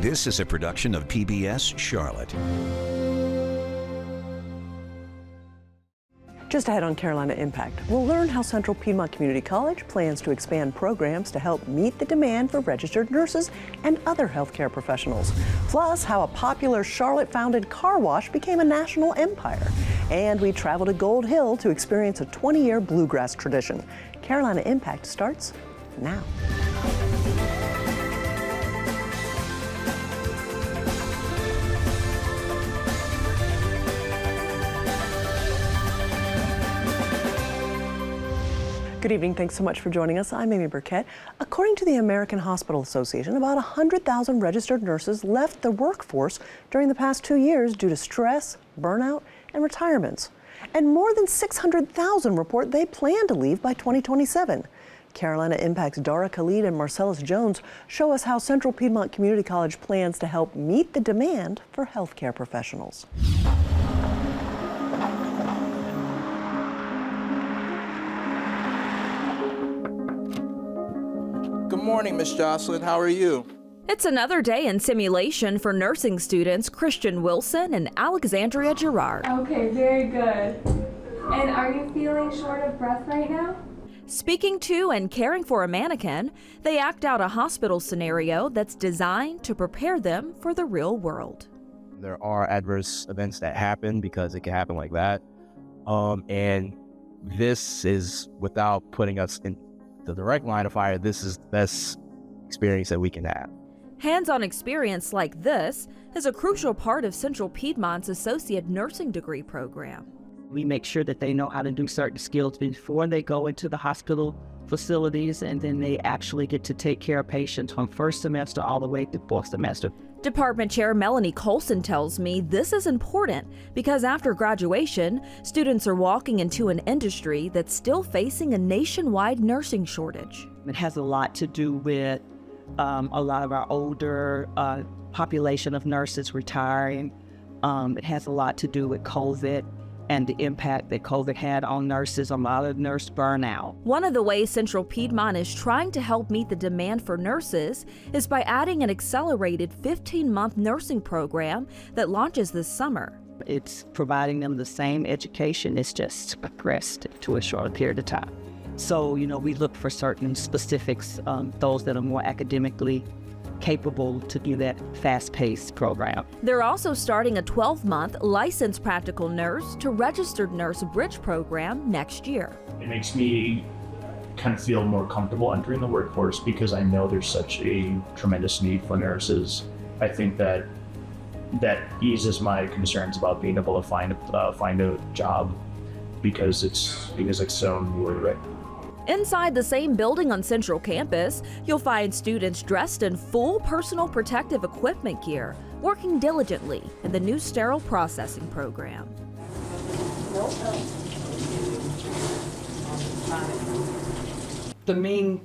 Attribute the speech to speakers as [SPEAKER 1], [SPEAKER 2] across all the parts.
[SPEAKER 1] This is a production of PBS Charlotte.
[SPEAKER 2] Just ahead on Carolina Impact, we'll learn how Central Piedmont Community College plans to expand programs to help meet the demand for registered nurses and other healthcare professionals. Plus, how a popular Charlotte-founded car wash became a national empire. And we travel to Gold Hill to experience a 20-year bluegrass tradition. Carolina Impact starts now. Good evening. Thanks so much for joining us. I'm Amy Burkett. According to the American Hospital Association, about 100,000 registered nurses left the workforce during the past 2 years due to stress, burnout, and retirements. And more than 600,000 report they plan to leave by 2027. Carolina Impact's Dara Khalid and Marcellus Jones show us how Central Piedmont Community College plans to help meet the demand for healthcare professionals.
[SPEAKER 3] Good morning, Ms. Jocelyn. How are you?
[SPEAKER 4] It's another day in simulation for nursing students Christian Wilson and Alexandria Gerard.
[SPEAKER 5] Okay, very good. And are you feeling short of breath right now?
[SPEAKER 4] Speaking to and caring for a mannequin, they act out a hospital scenario that's designed to prepare them for the real world.
[SPEAKER 6] There are adverse events that happen because it can happen like that. And this is, without putting us in the direct line of fire, this is the best experience that we can have.
[SPEAKER 4] Hands-on experience like this is a crucial part of Central Piedmont's Associate Nursing Degree program.
[SPEAKER 7] We make sure that they know how to do certain skills before they go into the hospital facilities, and then they actually get to take care of patients from first semester all the way to fourth semester.
[SPEAKER 4] Department Chair Melanie Colson tells me this is important because after graduation, students are walking into an industry that's still facing a nationwide nursing shortage.
[SPEAKER 7] It has a lot to do with a lot of our older population of nurses retiring. It has a lot to do with COVID and the impact that COVID had on nurses, a lot of nurse burnout.
[SPEAKER 4] One of the ways Central Piedmont is trying to help meet the demand for nurses is by adding an accelerated 15-month nursing program that launches this summer.
[SPEAKER 7] It's providing them the same education, it's just compressed to a shorter period of time. So, we look for certain specifics, those that are more academically capable to do that fast-paced program.
[SPEAKER 4] They're also starting a 12-month licensed practical nurse to registered nurse bridge program next year.
[SPEAKER 8] It makes me kind of feel more comfortable entering the workforce because I know there's such a tremendous need for nurses. I think that eases my concerns about being able to find a job because it's so new, right?
[SPEAKER 4] Inside the same building on Central Campus, you'll find students dressed in full personal protective equipment gear, working diligently in the new sterile processing program.
[SPEAKER 9] The main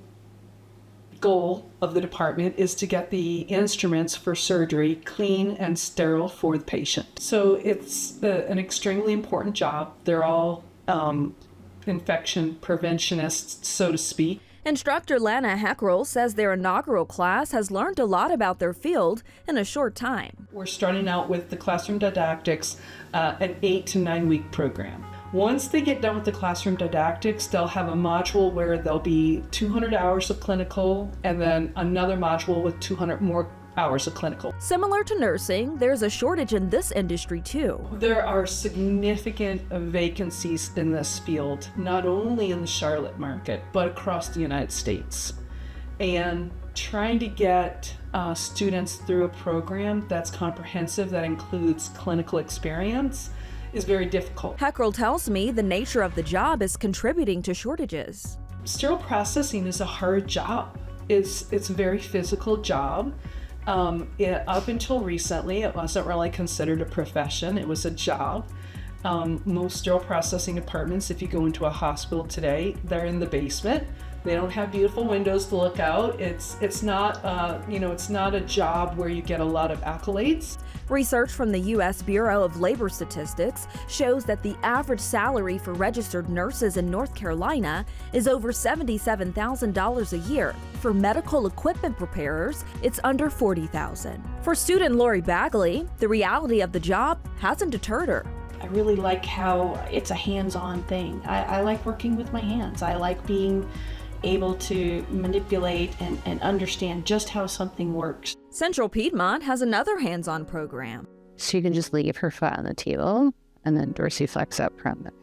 [SPEAKER 9] goal of the department is to get the instruments for surgery clean and sterile for the patient. So it's an extremely important job. They're all infection preventionists, so to speak.
[SPEAKER 4] Instructor Lana Heckrell says their inaugural class has learned a lot about their field in a short time.
[SPEAKER 9] We're starting out with the classroom didactics, an 8 to 9 week program. Once they get done with the classroom didactics, they'll have a module where there'll be 200 hours of clinical and then another module with 200 more hours of clinical.
[SPEAKER 4] Similar to nursing, there's a shortage in this industry too.
[SPEAKER 9] There are significant vacancies in this field, not only in the Charlotte market, but across the United States. And trying to get students through a program that's comprehensive, that includes clinical experience, is very difficult.
[SPEAKER 4] Heckrell tells me the nature of the job is contributing to shortages.
[SPEAKER 9] Sterile processing is a hard job. It's a very physical job. Up until recently, it wasn't really considered a profession, it was a job. Most sterile processing departments, if you go into a hospital today, they're in the basement. They don't have beautiful windows to look out. It's not a job where you get a lot of accolades.
[SPEAKER 4] Research from the U.S. Bureau of Labor Statistics shows that the average salary for registered nurses in North Carolina is over $77,000 a year. For medical equipment preparers, it's under $40,000. For student Lori Bagley, the reality of the job hasn't deterred her.
[SPEAKER 10] I really like how it's a hands-on thing. I like working with my hands. I like being able to manipulate and understand just how something works.
[SPEAKER 4] Central Piedmont has another hands-on program.
[SPEAKER 11] She can just leave her foot on the table and then dorsiflex up from it.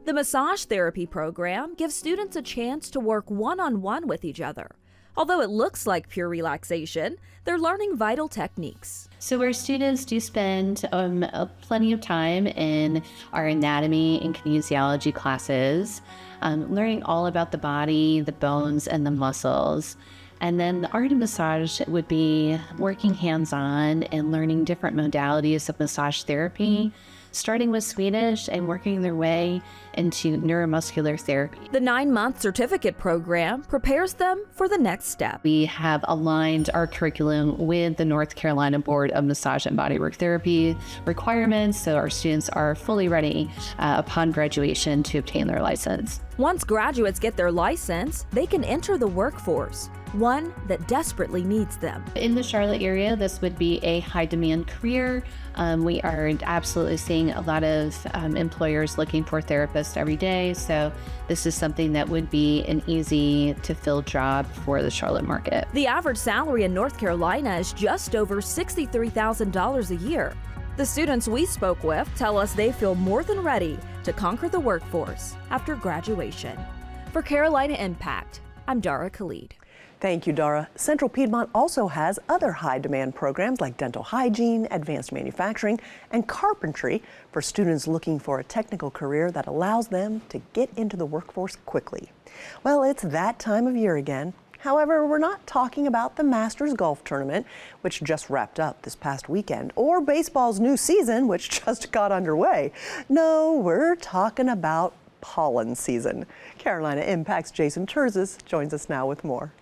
[SPEAKER 4] The massage therapy program gives students a chance to work one-on-one with each other. Although it looks like pure relaxation, they're learning vital techniques.
[SPEAKER 12] So our students do spend plenty of time in our anatomy and kinesiology classes, learning all about the body, the bones, and the muscles. And then the art of massage would be working hands-on and learning different modalities of massage therapy, starting with Swedish and working their way into neuromuscular therapy.
[SPEAKER 4] The 9-month certificate program prepares them for the next step.
[SPEAKER 12] We have aligned our curriculum with the North Carolina Board of Massage and Bodywork Therapy requirements, so our students are fully ready upon graduation to obtain their license.
[SPEAKER 4] Once graduates get their license, they can enter the workforce, one that desperately needs them.
[SPEAKER 12] In the Charlotte area, this would be a high-demand career. We are absolutely seeing a lot of employers looking for therapists every day, so this is something that would be an easy-to-fill job for the Charlotte market.
[SPEAKER 4] The average salary in North Carolina is just over $63,000 a year. The students we spoke with tell us they feel more than ready to conquer the workforce after graduation. For Carolina Impact, I'm Dara Khalid.
[SPEAKER 2] Thank you, Dara. Central Piedmont also has other high-demand programs like dental hygiene, advanced manufacturing, and carpentry for students looking for a technical career that allows them to get into the workforce quickly. Well, it's that time of year again. However, we're not talking about the Masters Golf Tournament, which just wrapped up this past weekend, or baseball's new season, which just got underway. No, we're talking about pollen season. Carolina Impact's Jason Terzis joins us now with more.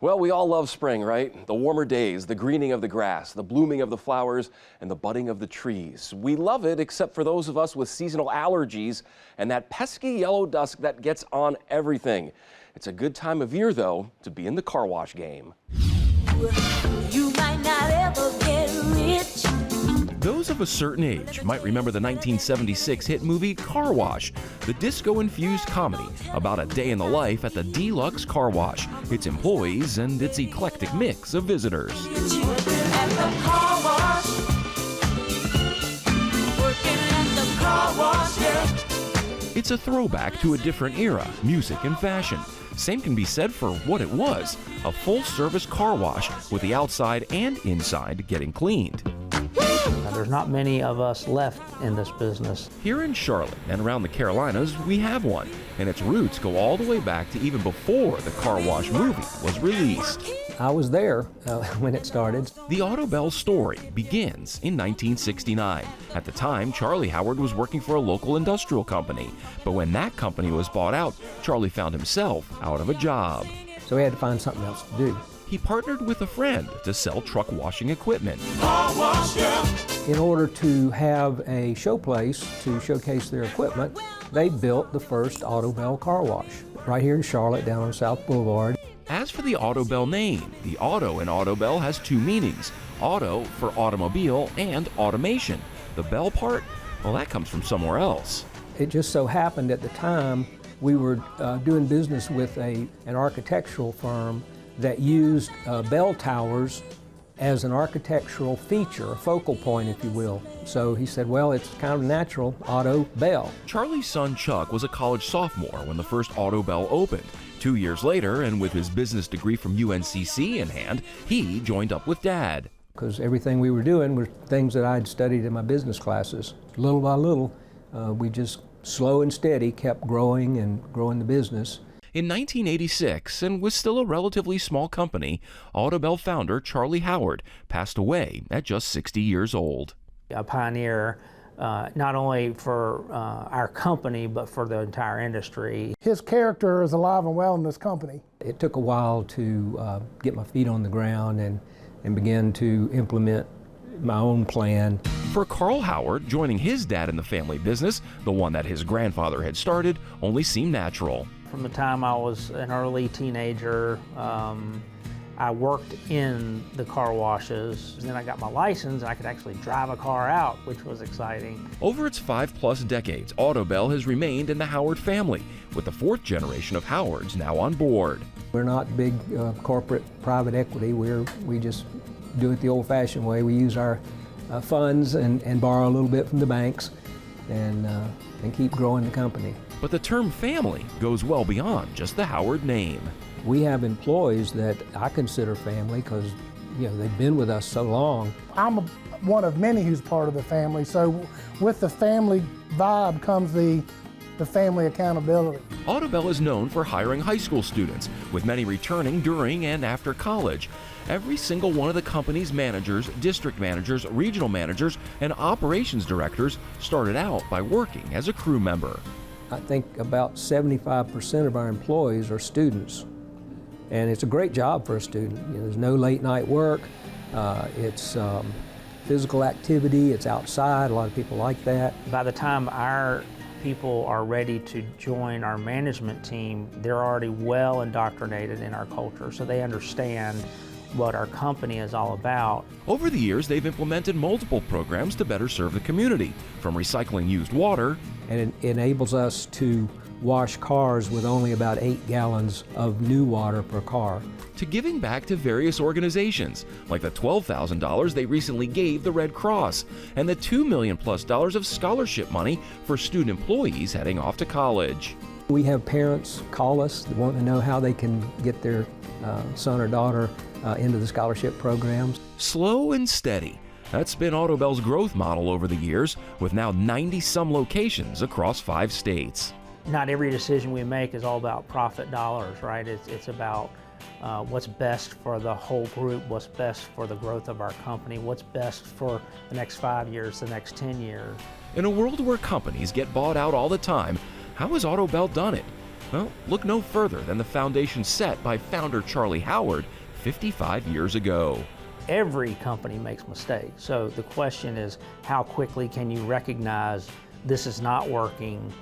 [SPEAKER 13] Well, we all love spring, right? The warmer days, the greening of the grass, the blooming of the flowers, and the budding of the trees. We love it, except for those of us with seasonal allergies and that pesky yellow dust that gets on everything. It's a good time of year, though, to be in the car wash game.
[SPEAKER 14] You might not ever get rich.
[SPEAKER 15] Those of a certain age might remember the 1976 hit movie Car Wash, the disco-infused comedy about a day in the life at the Deluxe Car Wash, its employees, and its eclectic mix of visitors. It's a throwback to a different era, music and fashion. Same can be said for what it was, a full-service car wash with the outside and inside getting cleaned.
[SPEAKER 16] There's not many of us left in this business.
[SPEAKER 15] Here in Charlotte and around the Carolinas, we have one, and its roots go all the way back to even before the Car Wash movie was released.
[SPEAKER 16] I was there when it started.
[SPEAKER 15] The Autobell story begins in 1969. At the time, Charlie Howard was working for a local industrial company, but when that company was bought out, Charlie found himself out of a job.
[SPEAKER 16] So we had to find something else to do.
[SPEAKER 15] He partnered with a friend to sell truck washing equipment.
[SPEAKER 16] In order to have a showplace to showcase their equipment, they built the first Autobell car wash right here in Charlotte down on South Boulevard.
[SPEAKER 15] As for the Autobell name, the auto in Autobell has two meanings. Auto for automobile and automation. The bell part, well, that comes from somewhere else.
[SPEAKER 16] It just so happened at the time we were doing business with an architectural firm that used bell towers as an architectural feature, a focal point, if you will. So he said, well, it's kind of natural, Auto Bell.
[SPEAKER 15] Charlie's son Chuck was a college sophomore when the first Autobell opened. 2 years later, and with his business degree from UNCC in hand, he joined up with Dad.
[SPEAKER 16] Because everything we were doing were things that I'd studied in my business classes. Little by little, we just slow and steady kept growing and growing the business.
[SPEAKER 15] In 1986, and with still a relatively small company, Autobell founder Charlie Howard passed away at just 60 years old.
[SPEAKER 16] A pioneer, not only for our company, but for the entire industry.
[SPEAKER 17] His character is alive and well in this company.
[SPEAKER 16] It took a while to get my feet on the ground and begin to implement my own plan.
[SPEAKER 15] For Carl Howard, joining his dad in the family business, the one that his grandfather had started, only seemed natural.
[SPEAKER 16] From the time I was an early teenager,
[SPEAKER 18] I worked in the car washes, and then I got my license and I could actually drive a car out, which was exciting.
[SPEAKER 15] Over its 5+ decades, Autobel has remained in the Howard family, with the 4th generation of Howards now on board.
[SPEAKER 16] We're not big corporate private equity. We just do it the old-fashioned way. We use our funds and borrow a little bit from the banks and keep growing the company.
[SPEAKER 15] But the term family goes well beyond just the Howard name.
[SPEAKER 16] We have employees that I consider family because, you know, they've been with us so long.
[SPEAKER 17] I'm one of many who's part of the family, so with the family vibe comes the family accountability.
[SPEAKER 15] Autobel is known for hiring high school students, with many returning during and after college. Every single one of the company's managers, district managers, regional managers, and operations directors started out by working as a crew member.
[SPEAKER 16] I think about 75% of our employees are students. And it's a great job for a student. You know, there's no late night work. It's physical activity. It's outside. A lot of people like that.
[SPEAKER 18] By the time our people are ready to join our management team, they're already well indoctrinated in our culture, so they understand what our company is all about.
[SPEAKER 15] Over the years, they've implemented multiple programs to better serve the community, from recycling used water.
[SPEAKER 16] And it enables us to wash cars with only about 8 gallons of new water per car.
[SPEAKER 15] To giving back to various organizations, like the $12,000 they recently gave the Red Cross, and the $2 million+ of scholarship money for student employees heading off to college.
[SPEAKER 16] We have parents call us that want to know how they can get their son or daughter into the scholarship programs.
[SPEAKER 15] Slow and steady. That's been Autobel's growth model over the years, with now 90-some locations across 5 states.
[SPEAKER 18] Not every decision we make is all about profit dollars, right? It's about what's best for the whole group, what's best for the growth of our company, what's best for the next 5 years, the next 10 years.
[SPEAKER 15] In a world where companies get bought out all the time, how has Autobel done it? Well, look no further than the foundation set by founder Charlie Howard 55 years ago.
[SPEAKER 18] Every company makes mistakes, so the question is, how quickly can you recognize this is not working?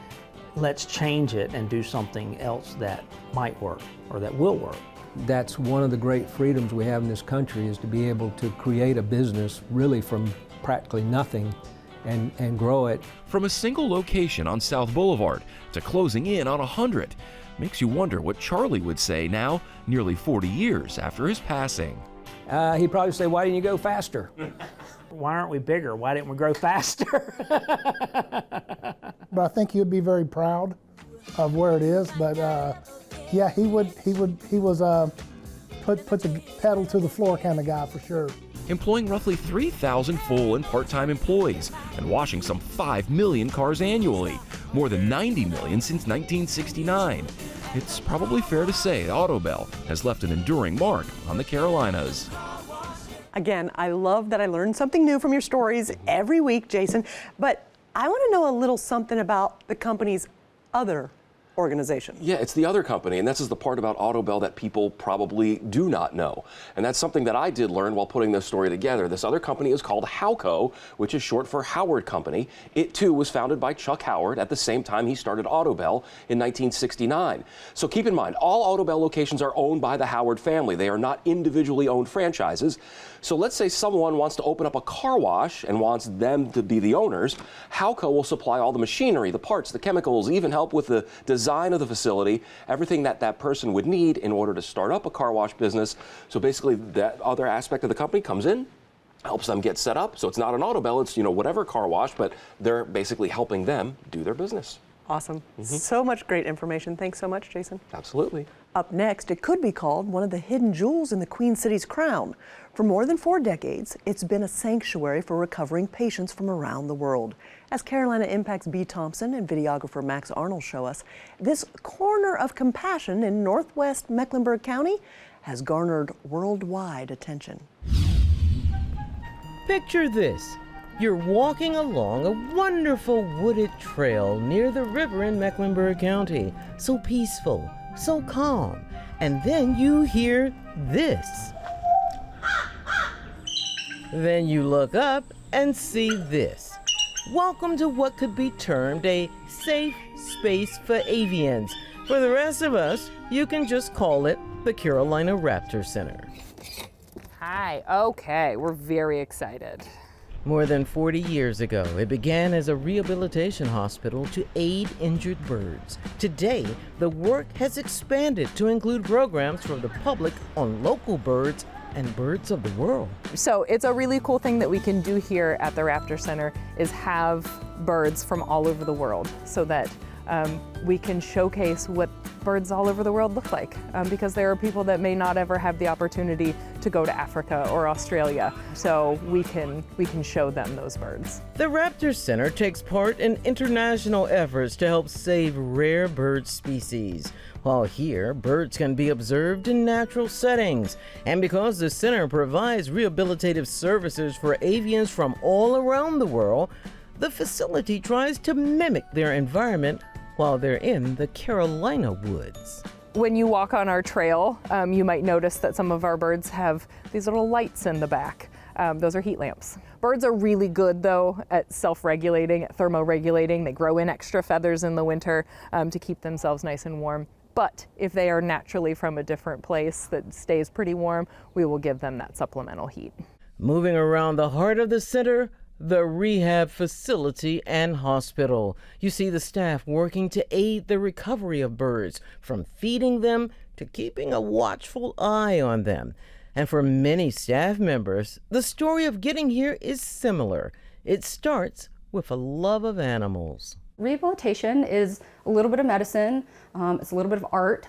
[SPEAKER 18] Let's change it and do something else that might work or that will work.
[SPEAKER 16] That's one of the great freedoms we have in this country, is to be able to create a business really from practically nothing and grow it.
[SPEAKER 15] From a single location on South Boulevard to closing in on 100, makes you wonder what Charlie would say now, nearly 40 years after his passing.
[SPEAKER 16] He'd probably say, "Why didn't you go faster?"
[SPEAKER 18] Why aren't we bigger? Why didn't we grow faster?
[SPEAKER 17] But I think he'd be very proud of where it is. But yeah, he was put the pedal to the floor kind of guy for sure.
[SPEAKER 15] Employing roughly 3,000 full and part-time employees and washing some 5 million cars annually, more than 90 million since 1969. It's probably fair to say Autobel has left an enduring mark on the Carolinas.
[SPEAKER 2] Again, I love that I learned something new from your stories every week, Jason, but I want to know a little something about the company's other organization.
[SPEAKER 13] Yeah, it's the other company, and this is the part about Autobel that people probably do not know. And that's something that I did learn while putting this story together. This other company is called Howco, which is short for Howard Company. It too was founded by Chuck Howard at the same time he started Autobel in 1969. So keep in mind, all Autobel locations are owned by the Howard family. They are not individually owned franchises. So let's say someone wants to open up a car wash and wants them to be the owners. Howco will supply all the machinery, the parts, the chemicals, even help with the design of the facility, everything that person would need in order to start up a car wash business. So basically that other aspect of the company comes in, helps them get set up. So it's not an Autobel, it's, whatever car wash, but they're basically helping them do their business.
[SPEAKER 2] Awesome. So much great information. Thanks so much, Jason.
[SPEAKER 13] Absolutely.
[SPEAKER 2] Up next, it could be called one of the hidden jewels in the Queen City's crown. For more than 4 decades, it's been a sanctuary for recovering patients from around the world. As Carolina Impact's Bea Thompson and videographer Max Arnold show us, this corner of compassion in northwest Mecklenburg County has garnered worldwide attention.
[SPEAKER 19] Picture this. You're walking along a wonderful wooded trail near the river in Mecklenburg County. So peaceful, so calm. And then you hear this. Then you look up and see this. Welcome to what could be termed a safe space for avians. For the rest of us, you can just call it the Carolina Raptor Center.
[SPEAKER 20] Hi. Okay, we're very excited.
[SPEAKER 19] More than 40 years ago, it began as a rehabilitation hospital to aid injured birds. Today, the work has expanded to include programs for the public on local birds and birds of the world.
[SPEAKER 20] So it's a really cool thing that we can do here at the Raptor Center is have birds from all over the world so that we can showcase what birds all over the world look like because there are people that may not ever have the opportunity to go to Africa or Australia. So we can show them those birds.
[SPEAKER 19] The Raptor Center takes part in international efforts to help save rare bird species. While here, birds can be observed in natural settings. And because the center provides rehabilitative services for avians from all around the world, the facility tries to mimic their environment while they're in the Carolina woods.
[SPEAKER 20] When you walk on our trail, you might notice that some of our birds have these little lights in the back. Those are heat lamps. Birds are really good, though, at self-regulating, at thermoregulating. They grow in extra feathers in the winter to keep themselves nice and warm. But if they are naturally from a different place that stays pretty warm, we will give them that supplemental heat.
[SPEAKER 19] Moving around the heart of the center, the rehab facility and hospital. You see the staff working to aid the recovery of birds, from feeding them to keeping a watchful eye on them. And for many staff members, the story of getting here is similar. It starts with a love of animals.
[SPEAKER 21] Rehabilitation is a little bit of medicine, it's a little bit of art,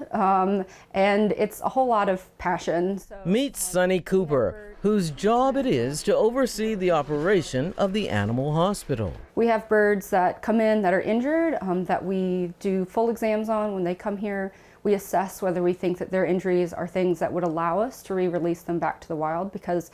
[SPEAKER 21] and it's a whole lot of passion.
[SPEAKER 19] Meet Sunny Cooper, whose job it is to oversee the operation of the animal hospital.
[SPEAKER 21] We have birds that come in that are injured, that we do full exams on when they come here. We assess whether we think that their injuries are things that would allow us to re-release them back to the wild, because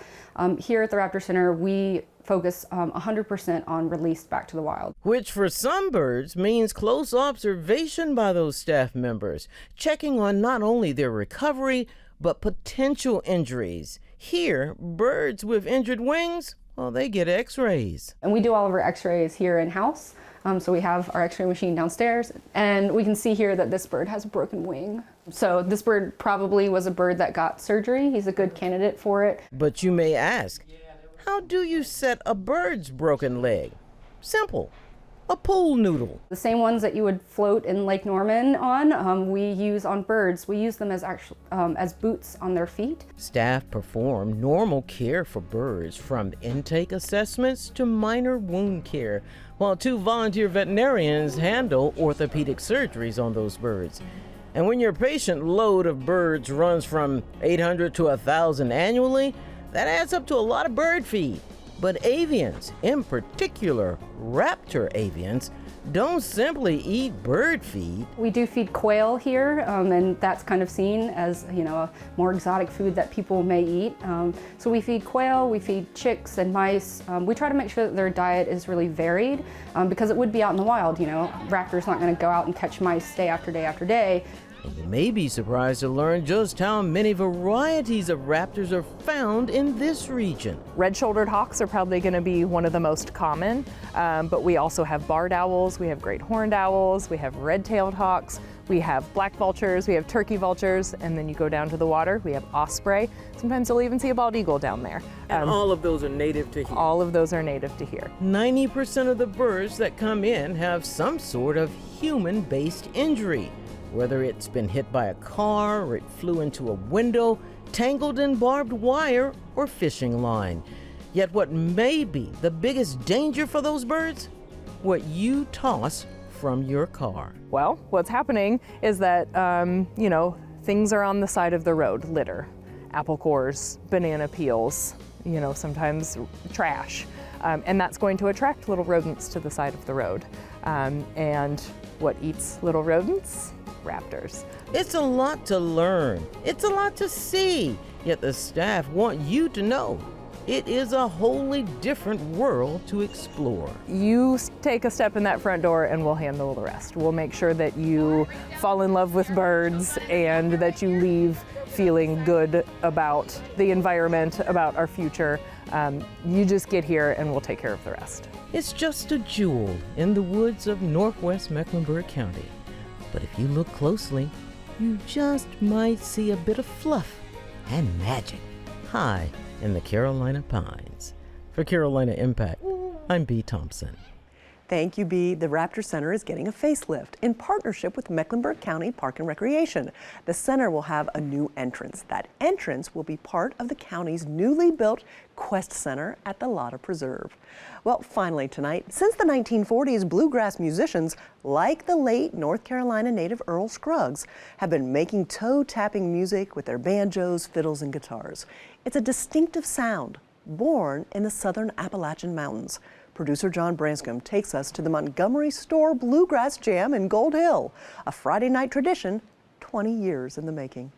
[SPEAKER 21] here at the Raptor Center, we focus 100% on release back to the wild.
[SPEAKER 19] Which for some birds means close observation by those staff members, checking on not only their recovery, but potential injuries. Here, birds with injured wings, well, they get x-rays.
[SPEAKER 21] And we do all of our x-rays here in-house. So we have our x-ray machine downstairs, and we can see here that this bird has a broken wing. So this bird probably was a bird that got surgery. He's a good candidate for it.
[SPEAKER 19] But you may ask, how do you set a bird's broken leg? Simple. A pool noodle.
[SPEAKER 21] The same ones that you would float in Lake Norman on, we use on birds. We use them as boots on their feet.
[SPEAKER 19] Staff perform normal care for birds, from intake assessments to minor wound care, while 2 volunteer veterinarians handle orthopedic surgeries on those birds. And when your patient load of birds runs from 800 to 1,000 annually, that adds up to a lot of bird feed. But avians, in particular raptor avians, don't simply eat bird feed.
[SPEAKER 21] We do feed quail here, and that's kind of seen as, a more exotic food that people may eat. So we feed quail, we feed chicks and mice. We try to make sure that their diet is really varied, because it would be out in the wild. Raptor's not going to go out and catch mice day after day after day.
[SPEAKER 19] You may be surprised to learn just how many varieties of raptors are found in this region.
[SPEAKER 20] Red-shouldered hawks are probably going to be one of the most common, but we also have barred owls, we have great horned owls, we have red-tailed hawks, we have black vultures, we have turkey vultures, and then you go down to the water, we have osprey. Sometimes you'll even see a bald eagle down there.
[SPEAKER 19] And all of those are native to here?
[SPEAKER 20] All of those are native to here.
[SPEAKER 19] 90% of the birds that come in have some sort of human-based injury. Whether it's been hit by a car, or it flew into a window, tangled in barbed wire, or fishing line. Yet what may be the biggest danger for those birds? What you toss from your car.
[SPEAKER 20] Well, what's happening is that, things are on the side of the road. Litter, apple cores, banana peels, sometimes trash. And that's going to attract little rodents to the side of the road. And what eats little rodents? Raptors.
[SPEAKER 19] It's a lot to learn. It's a lot to see. Yet the staff want you to know it is a wholly different world to explore.
[SPEAKER 20] You take a step in that front door and we'll handle the rest. We'll make sure that you fall in love with birds and that you leave feeling good about the environment, about our future. You just get here and we'll take care of the rest.
[SPEAKER 19] It's just a jewel in the woods of northwest Mecklenburg County. But if you look closely, you just might see a bit of fluff and magic. Hi, in the Carolina Pines. For Carolina Impact, I'm B. Thompson.
[SPEAKER 2] Thank you, B. The Raptor Center is getting a facelift in partnership with Mecklenburg County Park and Recreation. The center will have a new entrance. That entrance will be part of the county's newly built Quest Center at the Lotta Preserve. Well, finally tonight, since the 1940s, bluegrass musicians like the late North Carolina native Earl Scruggs have been making toe-tapping music with their banjos, fiddles, and guitars. It's a distinctive sound born in the southern Appalachian Mountains. Producer John Branscombe takes us to the Montgomery Store Bluegrass Jam in Gold Hill, a Friday night tradition 20 years in the making.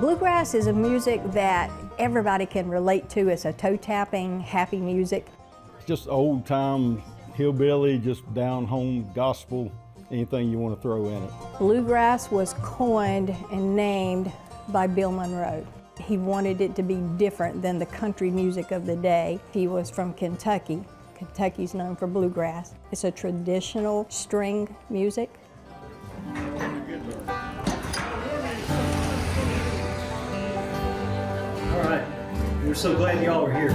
[SPEAKER 1] Bluegrass is a music that everybody can relate to. It's a toe-tapping, happy music.
[SPEAKER 22] Just old-time hillbilly, just down-home gospel, anything you want to throw in it.
[SPEAKER 1] Bluegrass was coined and named by Bill Monroe. He wanted it to be different than the country music of the day. He was from Kentucky. Kentucky's known for bluegrass. It's a traditional string music.
[SPEAKER 23] All right, we're so glad y'all are here.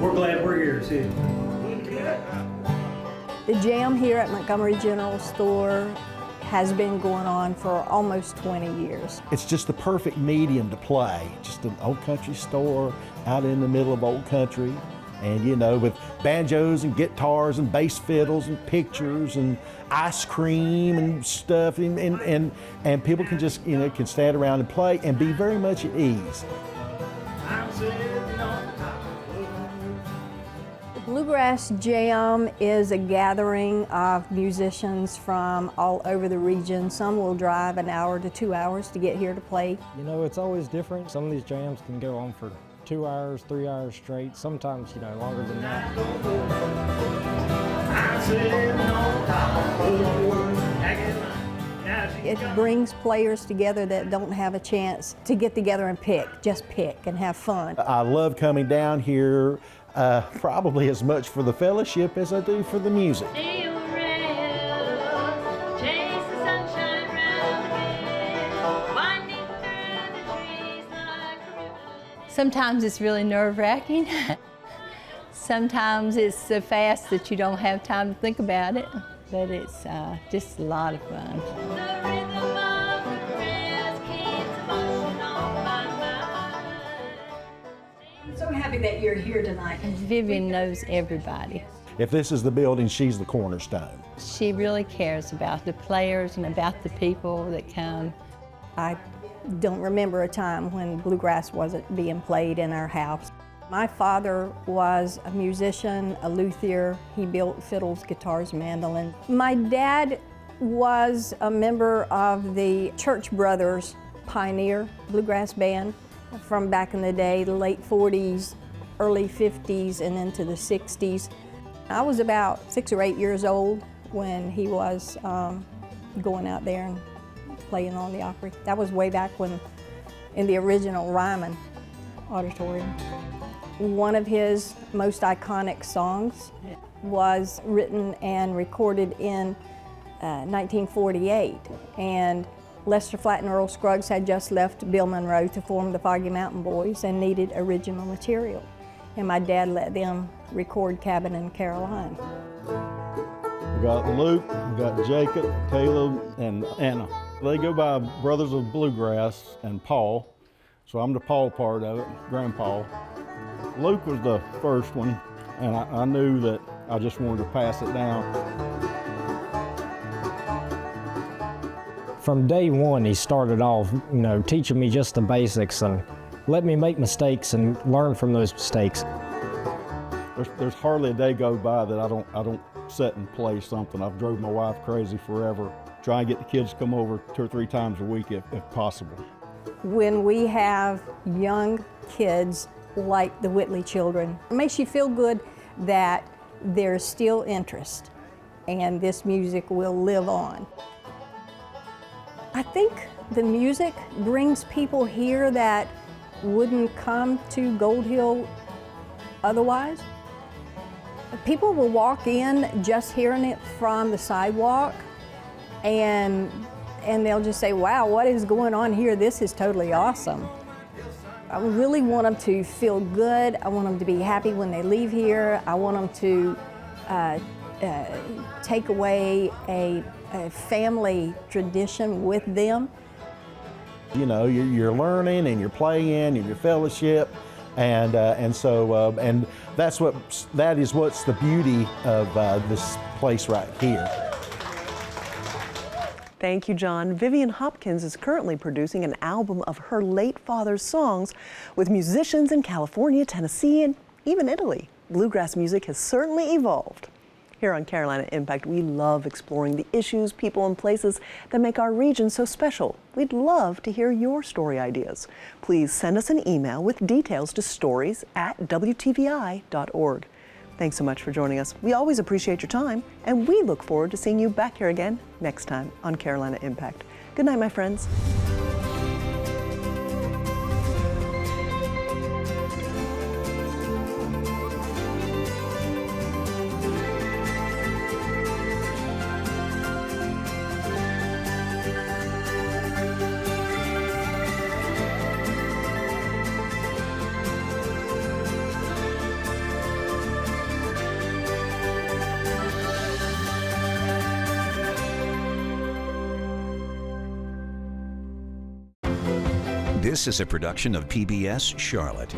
[SPEAKER 23] We're glad we're here too.
[SPEAKER 1] The jam here at Montgomery General Store has been going on for almost 20 years.
[SPEAKER 24] It's just the perfect medium to play. Just an old country store out in the middle of old country. And you know, with banjos and guitars and bass fiddles and pictures and ice cream and stuff. And people can just, you know, can stand around and play and be very much at ease.
[SPEAKER 1] The Bluegrass Jam is a gathering of musicians from all over the region. Some will drive an hour to 2 hours to get here to play.
[SPEAKER 25] You know, it's always different. Some of these jams can go on for 2 hours, 3 hours straight, sometimes, you know, longer than that.
[SPEAKER 1] It brings players together that don't have a chance to get together and just pick and have fun.
[SPEAKER 24] I love coming down here probably as much for the fellowship as I do for the music.
[SPEAKER 26] Sometimes it's really nerve-wracking. Sometimes it's so fast that you don't have time to think about it, but it's just a lot of fun.
[SPEAKER 1] I'm so happy that you're here tonight.
[SPEAKER 26] Vivian knows everybody.
[SPEAKER 24] If this is the building, she's the cornerstone.
[SPEAKER 26] She really cares about the players and about the people that come.
[SPEAKER 1] I don't remember a time when bluegrass wasn't being played in our house. My father was a musician, a luthier. He built fiddles, guitars, mandolins. My dad was a member of the Church Brothers Pioneer Bluegrass Band from back in the day, the late 40s, early 50s, and into the 60s. I was about 6 or 8 years old when he was going out there and playing on the Opry. That was way back when, in the original Ryman Auditorium. One of his most iconic songs was written and recorded in 1948, and Lester Flatt and Earl Scruggs had just left Bill Monroe to form the Foggy Mountain Boys and needed original material. And my dad let them record Cabin in Caroline.
[SPEAKER 22] We got Luke, we got Jacob, Caleb, and Anna. They go by Brothers of Bluegrass and Paul, so I'm the Paul part of it, Grandpa. Luke was the first one, and I knew that I just wanted to pass it down.
[SPEAKER 25] From day one, he started off, you know, teaching me just the basics and let me make mistakes and learn from those mistakes.
[SPEAKER 22] There's hardly a day go by that I don't sit and play something. I've drove my wife crazy forever. Try and get the kids to come over 2 or 3 times a week if possible.
[SPEAKER 1] When we have young kids like the Whitley children, it makes you feel good that there's still interest and this music will live on. I think the music brings people here that wouldn't come to Gold Hill otherwise. People will walk in just hearing it from the sidewalk and they'll just say, wow, what is going on here? This is totally awesome. I really want them to feel good. I want them to be happy when they leave here. I want them to take away a family tradition with them.
[SPEAKER 24] You know, you're learning and you're playing and your fellowship, and that is what's the beauty of this place right here.
[SPEAKER 2] Thank you, John. Vivian Hopkins is currently producing an album of her late father's songs with musicians in California, Tennessee, and even Italy. Bluegrass music has certainly evolved. Here on Carolina Impact, we love exploring the issues, people, and places that make our region so special. We'd love to hear your story ideas. Please send us an email with details to stories@wtvi.org. Thanks so much for joining us. We always appreciate your time, and we look forward to seeing you back here again next time on Carolina Impact. Good night, my friends.
[SPEAKER 3] This is a production of PBS Charlotte.